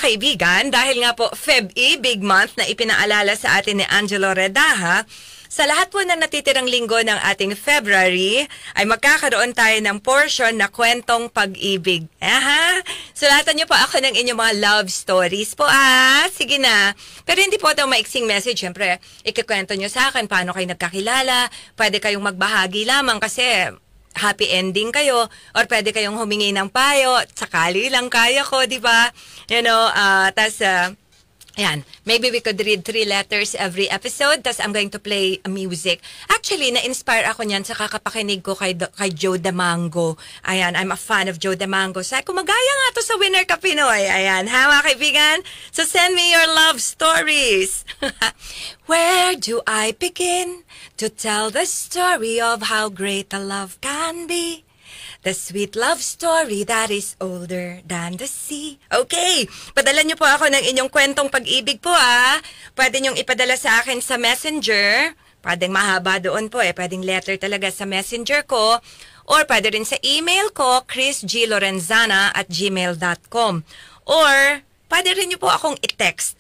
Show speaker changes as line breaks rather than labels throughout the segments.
kaibigan, dahil nga po Feb-E, Big Month na ipinaalala sa atin ni Angelo Redaha, sa lahat po ng natitirang linggo ng ating February, ay magkakaroon tayo ng portion na kwentong pag-ibig. Aha! Sulatan niyo po ako ng inyong mga love stories po, Sige na. Pero hindi po ito maiksing message. Siyempre, ikikwento niyo sa akin paano kayo nagkakilala. Pwede kayong magbahagi lamang kasi happy ending kayo, or pwede kayong humingi ng payo, sakali lang kaya ko, di ba? Ayan, maybe we could read 3 letters every episode, tas I'm going to play music. Actually, na-inspire ako niyan sa kakapakinig ko kay Joe Damango. Ayan, I'm a fan of Joe Damango. Sabi ko, magaya nga to sa Winner Ka Pinoy. Ayan, mga kaibigan? So send me your love stories. Where do I begin to tell the story of how great a love can be? The sweet love story that is older than the sea. Okay, padala niyo po ako ng inyong kwentong pag-ibig po, Pwede niyong ipadala sa akin sa messenger. Pwedeng mahaba doon po, pwedeng letter talaga sa messenger ko. Or pwede rin sa email ko, chrisglorenzana@gmail.com. Or pwede rin niyo po akong i-text.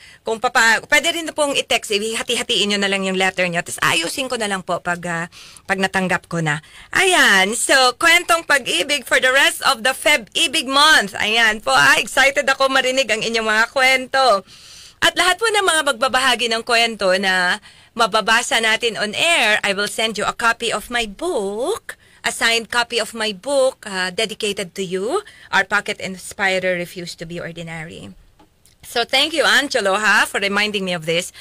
Pwede rin pong i-text, hati-hatiin niyo na lang yung letter niyo. Tapos ayusin ko na lang po pag natanggap ko na. Ayan, so kwentong pag-ibig for the rest of the Feb-ibig month. Ayan po, excited ako marinig ang inyong mga kwento. At lahat po ng mga magbabahagi ng kwento na mababasa natin on air, I will send you a copy of my book, a signed copy of my book dedicated to you, Our Pocket Inspirer Refuse to be Ordinary. So thank you, Angelo, for reminding me of this.